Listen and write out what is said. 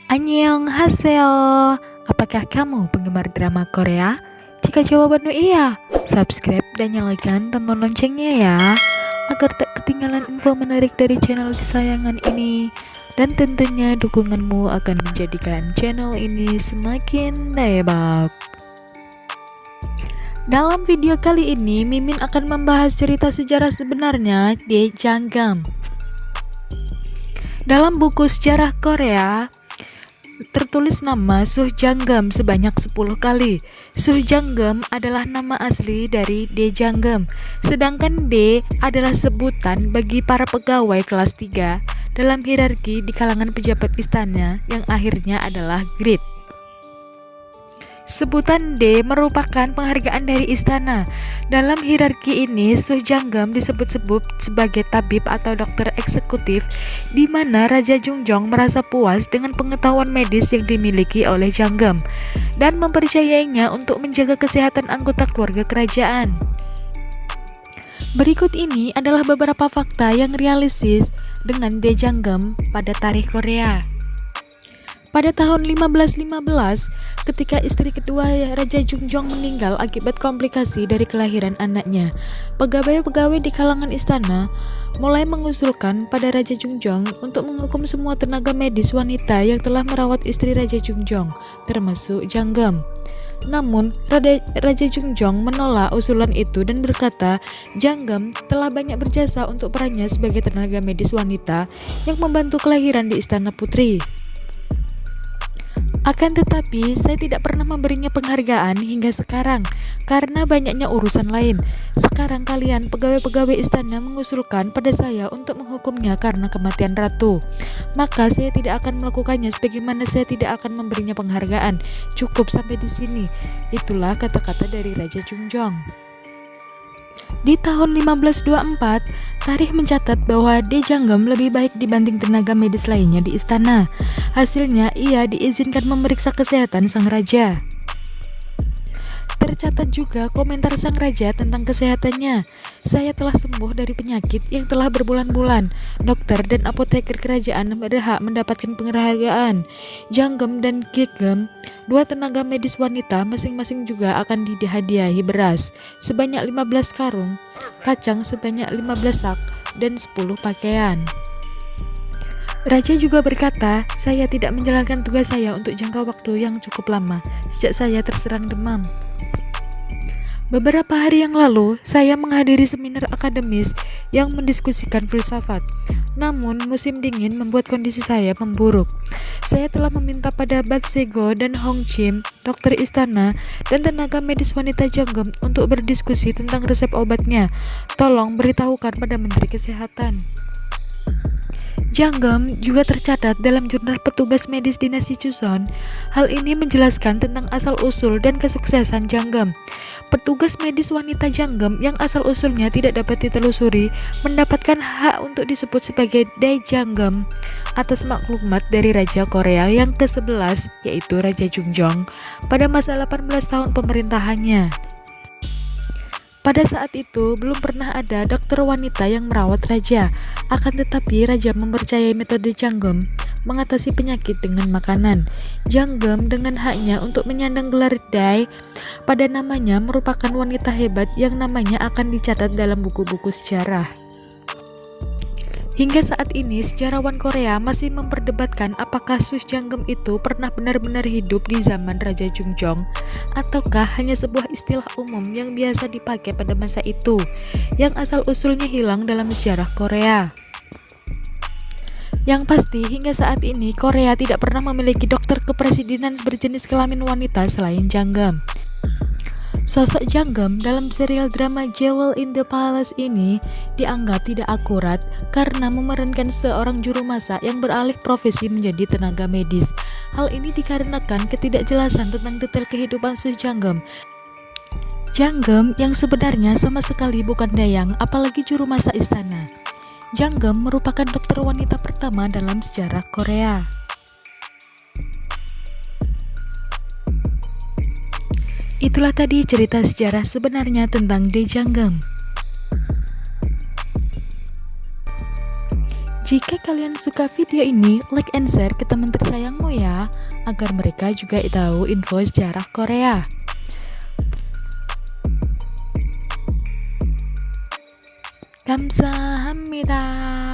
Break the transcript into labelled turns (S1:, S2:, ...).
S1: Annyeonghaseyo. Apakah kamu penggemar drama Korea? Jika jawabanmu iya, subscribe dan nyalakan tombol loncengnya ya, agar tak ketinggalan info menarik dari channel kesayangan ini. Dan tentunya dukunganmu akan menjadikan channel ini semakin dayabak. Dalam video kali ini, Mimin akan membahas cerita sejarah sebenarnya Daejanggam. Dalam buku sejarah Korea, tertulis nama Suhjanggam sebanyak 10 kali. Suhjanggam adalah nama asli dari Daejanggam, sedangkan D adalah sebutan bagi para pegawai kelas 3 dalam hierarki di kalangan pejabat istana yang akhirnya adalah grade. Sebutan D merupakan penghargaan dari istana. Dalam hierarki ini, Suhjanggam disebut-sebut sebagai tabib atau dokter eksekutif, di mana Raja Jungjong merasa puas dengan pengetahuan medis yang dimiliki oleh Janggam dan mempercayainya untuk menjaga kesehatan anggota keluarga kerajaan. Berikut ini adalah beberapa fakta yang realistis dengan Daejanggam pada tarikh Korea. Pada tahun 1515, ketika istri kedua Raja Jungjong meninggal akibat komplikasi dari kelahiran anaknya, pegawai-pegawai di kalangan istana mulai mengusulkan pada Raja Jungjong untuk menghukum semua tenaga medis wanita yang telah merawat istri Raja Jungjong, termasuk Janggam. Namun, Raja Jungjong menolak usulan itu dan berkata, Janggam telah banyak berjasa untuk perannya sebagai tenaga medis wanita yang membantu kelahiran di istana putri. Akan tetapi, saya tidak pernah memberinya penghargaan hingga sekarang karena banyaknya urusan lain. Sekarang kalian pegawai-pegawai istana mengusulkan pada saya untuk menghukumnya karena kematian ratu. Maka saya tidak akan melakukannya sebagaimana saya tidak akan memberinya penghargaan. Cukup sampai di sini. Itulah kata-kata dari Raja Jungjong. Di tahun 1524, tarikh mencatat bahwa Daejanggam lebih baik dibanding tenaga medis lainnya di istana. Hasilnya, ia diizinkan memeriksa kesehatan sang raja. Tercatat juga komentar sang raja tentang kesehatannya. Saya telah sembuh dari penyakit yang telah berbulan-bulan. Dokter dan apoteker kerajaan berhak mendapatkan penghargaan. Janggam dan Kigam, dua tenaga medis wanita, masing-masing juga akan dihadiahi beras sebanyak 15 karung, kacang sebanyak 15 sak, dan 10 pakaian. Raja juga berkata, saya tidak menjalankan tugas saya untuk jangka waktu yang cukup lama sejak saya terserang demam. Beberapa hari yang lalu, saya menghadiri seminar akademis yang mendiskusikan filsafat. Namun, musim dingin membuat kondisi saya memburuk. Saya telah meminta pada Bak Sego dan Hong Chim, dokter istana, dan tenaga medis wanita Janggam untuk berdiskusi tentang resep obatnya. Tolong beritahukan pada Menteri Kesehatan. Janggam juga tercatat dalam jurnal petugas medis dinasti Joseon. Hal ini menjelaskan tentang asal-usul dan kesuksesan Janggam. Petugas medis wanita Janggam yang asal-usulnya tidak dapat ditelusuri mendapatkan hak untuk disebut sebagai Daejanggam atas maklumat dari Raja Korea yang ke-11, yaitu Raja Jungjong, pada masa 18 tahun pemerintahannya. Pada saat itu, belum pernah ada dokter wanita yang merawat raja. Akan tetapi, raja mempercayai metode Janggam mengatasi penyakit dengan makanan. Janggam dengan haknya untuk menyandang gelar Dae pada namanya merupakan wanita hebat yang namanya akan dicatat dalam buku-buku sejarah. Hingga saat ini, sejarawan Korea masih memperdebatkan apakah Suhjanggam itu pernah benar-benar hidup di zaman Raja Jungjong, ataukah hanya sebuah istilah umum yang biasa dipakai pada masa itu, yang asal-usulnya hilang dalam sejarah Korea. Yang pasti, hingga saat ini, Korea tidak pernah memiliki dokter kepresidenan berjenis kelamin wanita selain Janggam. Sosok Janggam dalam serial drama Jewel in the Palace ini dianggap tidak akurat karena memerankan seorang juru masak yang beralih profesi menjadi tenaga medis. Hal ini dikarenakan ketidakjelasan tentang detail kehidupan Suhjanggam. Janggam yang sebenarnya sama sekali bukan dayang, apalagi juru masak istana. Janggam merupakan dokter wanita pertama dalam sejarah Korea. Itulah tadi cerita sejarah sebenarnya tentang Daejanggam. Jika kalian suka video ini, like and share ke teman tersayangmu ya, agar mereka juga tahu info sejarah Korea. 감사합니다.